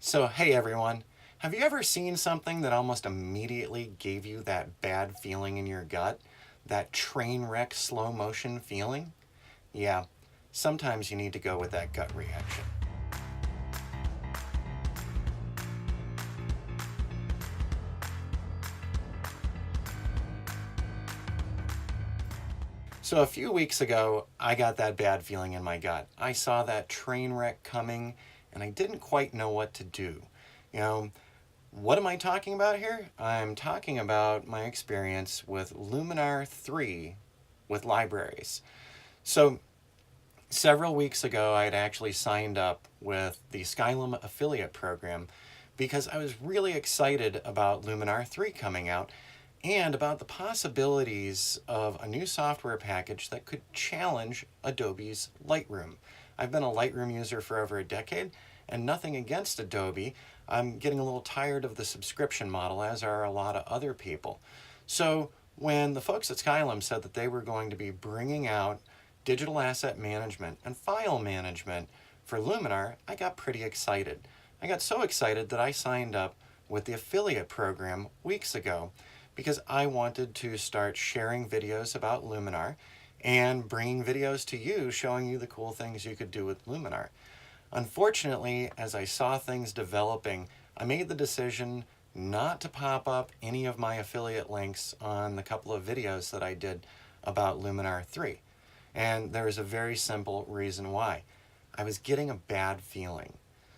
So, hey everyone, have you ever seen something that almost immediately gave you that bad feeling in your gut? That train wreck slow motion feeling? Yeah, sometimes you need to go with that gut reaction. So, a few weeks ago, I got that bad feeling in my gut. I saw that train wreck coming and I didn't quite know what to do. You know, What am I talking about here? I'm talking about my experience with Luminar 3 with libraries. So, several weeks ago, I had actually signed up with the Skylum affiliate program because I was really excited about Luminar 3 coming out and about the possibilities of a new software package that could challenge Adobe's Lightroom. I've been a Lightroom user for over a decade, and nothing against Adobe. I'm getting a little tired of the subscription model, as are a lot of other people. So when the folks at Skylum said that they were going to be bringing out digital asset management and file management for Luminar, I got pretty excited. I got so excited that I signed up with the affiliate program weeks ago because I wanted to start sharing videos about Luminar and bringing videos to you showing you the cool things you could do with Luminar. Unfortunately, as I saw things developing, I made the decision not to pop up any of my affiliate links on the couple of videos that I did about Luminar 3. And there is a very simple reason why. I was getting a bad feeling.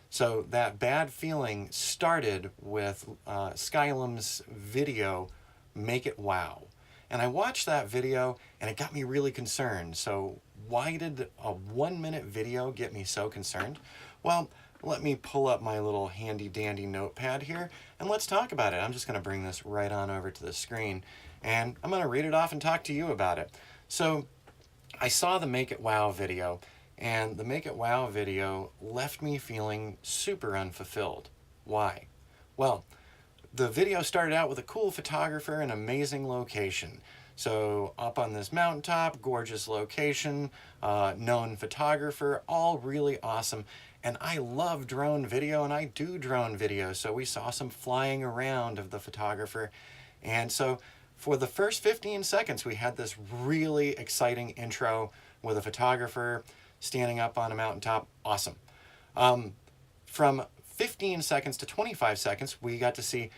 So that bad feeling started with Skylum's video, Make It Wow. And I watched that video and it got me really concerned. So why did a 1 minute video get me so concerned? Well, let me pull up my little handy dandy notepad here and let's talk about it. I'm just going to bring this right on over to the screen and I'm going to read it off and talk to you about it. So I saw the Make It Wow video, and the Make It Wow video left me feeling super unfulfilled. Why? Well, the video started out with a cool photographer and amazing location. So up on this mountaintop, gorgeous location, known photographer, all really awesome. And I love drone video and I do drone video. So we saw some flying around of the photographer. And so for the first 15 seconds, we had this really exciting intro with a photographer standing up on a mountaintop. Awesome. From 15 seconds to 25 seconds, we got to see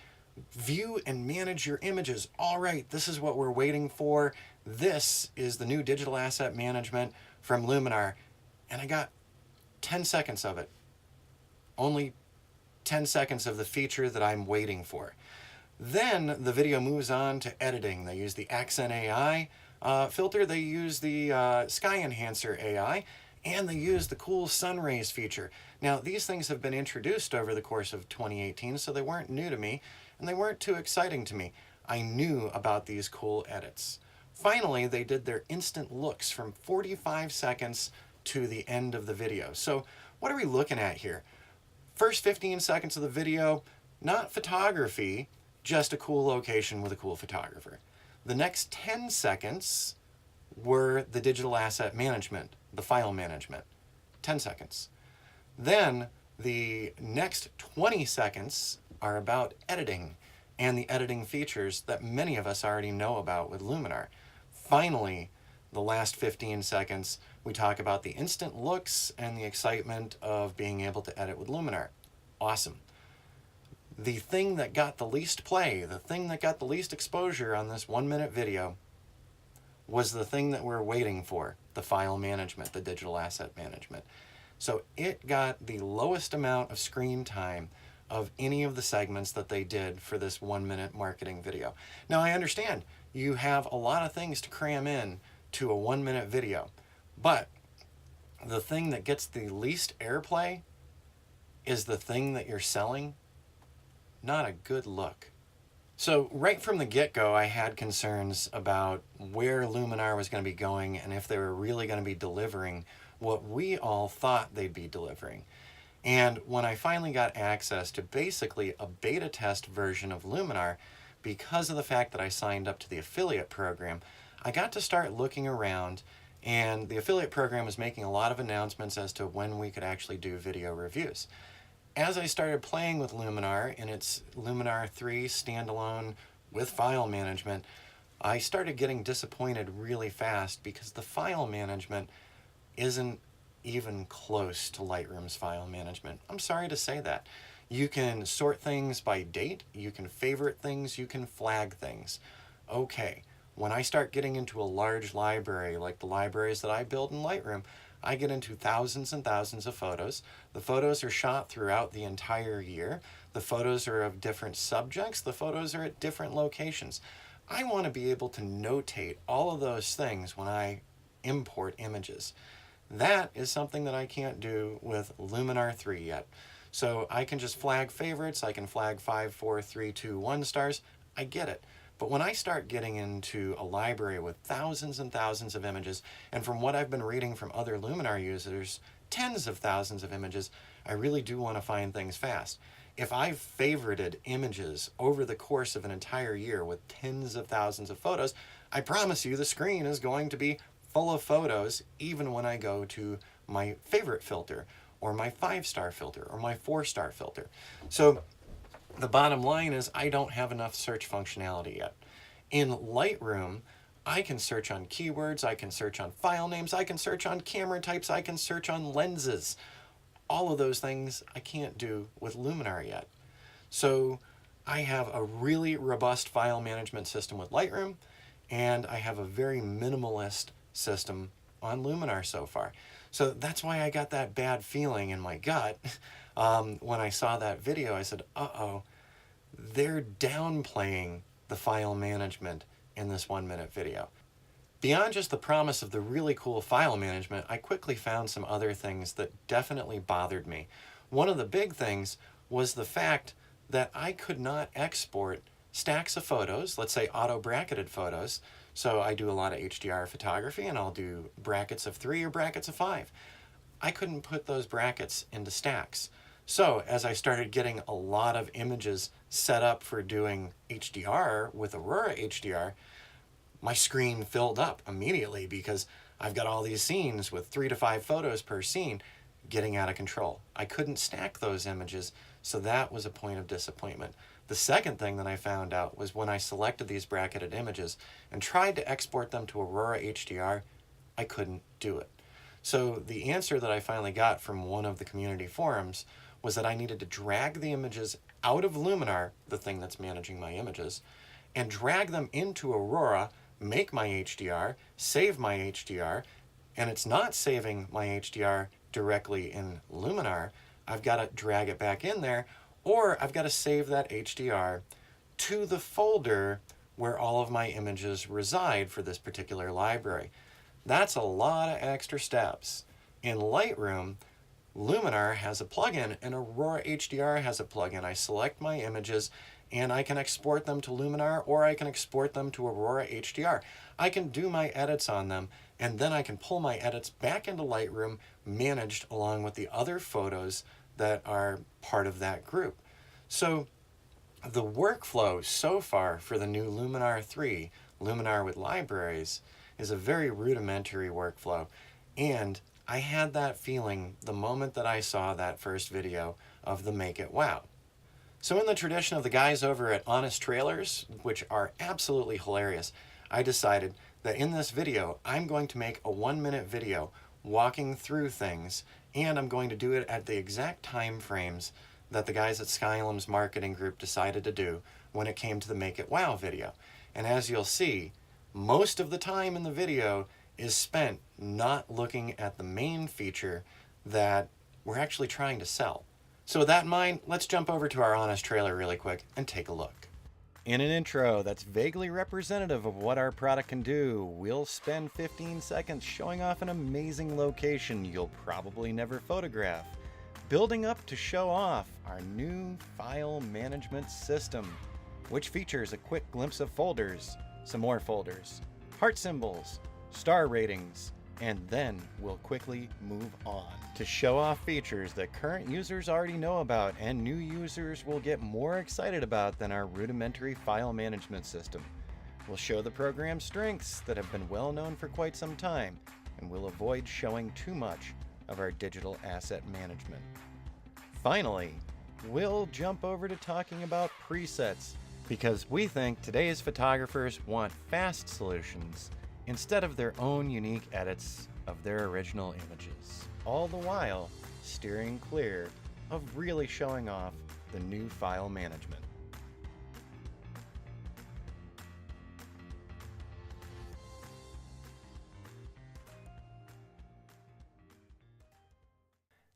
view and manage your images. All right, this is what we're waiting for. This is the new digital asset management from Luminar. And I got 10 seconds of it. Only 10 seconds of the feature that I'm waiting for. Then the video moves on to editing. They use the Accent AI filter, they use the Sky Enhancer AI, and they use the cool sun rays feature. Now, these things have been introduced over the course of 2018, so they weren't new to me, and they weren't too exciting to me. I knew about these cool edits. Finally, they did their instant looks from 45 seconds to the end of the video. So what are we looking at here? First 15 seconds of the video, not photography, just a cool location with a cool photographer. The next 10 seconds were the digital asset management, the file management. 10 seconds. Then the next 20 seconds are about editing and the editing features that many of us already know about with Luminar. Finally, the last 15 seconds, we talk about the instant looks and the excitement of being able to edit with Luminar. Awesome. The thing that got the least play, the thing that got the least exposure on this 1 minute video was the thing that we're waiting for, the file management, the digital asset management. So it got the lowest amount of screen time of any of the segments that they did for this 1 minute marketing video. Now I understand you have a lot of things to cram in to a 1 minute video, but the thing that gets the least airplay is the thing that you're selling. Not a good look. So right from the get-go, I had concerns about where Luminar was going to be going and if they were really going to be delivering what we all thought they'd be delivering. And when I finally got access to basically a beta test version of Luminar, because of the fact that I signed up to the affiliate program, I got to start looking around, and the affiliate program was making a lot of announcements as to when we could actually do video reviews. as I started playing with Luminar and its Luminar 3 standalone with file management, I started getting disappointed really fast because the file management isn't even close to Lightroom's file management. I'm sorry to say that. You can sort things by date, you can favorite things, you can flag things. Okay, when I start getting into a large library, like the libraries that I build in Lightroom, I get into thousands and thousands of photos. The photos are shot throughout the entire year. The photos are of different subjects. The photos are at different locations. I want to be able to notate all of those things when I import images. That is something that I can't do with Luminar 3 yet. So I can just flag favorites, I can flag 5, 4, 3, 2, 1 stars, I get it. But when I start getting into a library with thousands and thousands of images, and from what I've been reading from other Luminar users, tens of thousands of images, I really do want to find things fast. If I've favorited images over the course of an entire year with tens of thousands of photos, I promise you the screen is going to be full of photos even when I go to my favorite filter or my 5-star filter or my 4-star filter. So the bottom line is I don't have enough search functionality yet. In Lightroom, I can search on keywords, I can search on file names, I can search on camera types, I can search on lenses. All of those things I can't do with Luminar yet. So I have a really robust file management system with Lightroom, and I have a very minimalist system on Luminar so far. So that's why I got that bad feeling in my gut when I saw that video. I said, uh-oh, they're downplaying the file management in this 1-minute video. Beyond just the promise of the really cool file management, I quickly found some other things that definitely bothered me. One of the big things was the fact that I could not export stacks of photos, let's say auto-bracketed photos. So I do a lot of HDR photography and I'll do brackets of 3 or brackets of 5. I couldn't put those brackets into stacks. So as I started getting a lot of images set up for doing HDR with Aurora HDR, my screen filled up immediately because I've got all these scenes with 3 to 5 photos per scene getting out of control. I couldn't stack those images, so that was a point of disappointment. The second thing that I found out was when I selected these bracketed images and tried to export them to Aurora HDR, I couldn't do it. So the answer that I finally got from one of the community forums was that I needed to drag the images out of Luminar, the thing that's managing my images, and drag them into Aurora, make my HDR, save my HDR, and it's not saving my HDR directly in Luminar. I've got to drag it back in there, or I've got to save that HDR to the folder where all of my images reside for this particular library. That's a lot of extra steps. In Lightroom, Luminar has a plugin and Aurora HDR has a plugin. I select my images and I can export them to Luminar or I can export them to Aurora HDR. I can do my edits on them and then I can pull my edits back into Lightroom managed along with the other photos that are part of that group. So the workflow so far for the new Luminar 3, Luminar with libraries, is a very rudimentary workflow. And I had that feeling the moment that I saw that first video of the Make It Wow. So in the tradition of the guys over at Honest Trailers, which are absolutely hilarious, I decided that in this video, I'm going to make a 1-minute video walking through things, and I'm going to do it at the exact time frames that the guys at Skylum's marketing group decided to do when it came to the Make It Wow video. And as you'll see, most of the time in the video is spent not looking at the main feature that we're actually trying to sell. So with that in mind, let's jump over to our Honest trailer really quick and take a look. In an intro that's vaguely representative of what our product can do, we'll spend 15 seconds showing off an amazing location you'll probably never photograph, building up to show off our new file management system, which features a quick glimpse of folders, some more folders, heart symbols, star ratings, and then we'll quickly move on to show off features that current users already know about and new users will get more excited about than our rudimentary file management system. We'll show the program's strengths that have been well known for quite some time, and we'll avoid showing too much of our digital asset management. Finally, we'll jump over to talking about presets, because we think today's photographers want fast solutions instead of their own unique edits of their original images, all the while steering clear of really showing off the new file management.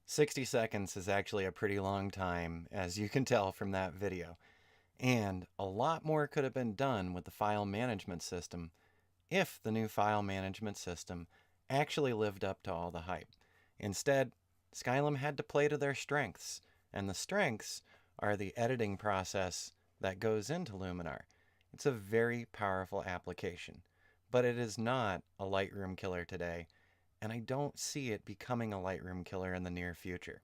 "60 seconds is actually a pretty long time, as you can tell from that video. And a lot more could have been done with the file management system if the new file management system actually lived up to all the hype. Instead, Skylum had to play to their strengths, and the strengths are the editing process that goes into Luminar. It's a very powerful application, but it is not a Lightroom killer today, and I don't see it becoming a Lightroom killer in the near future.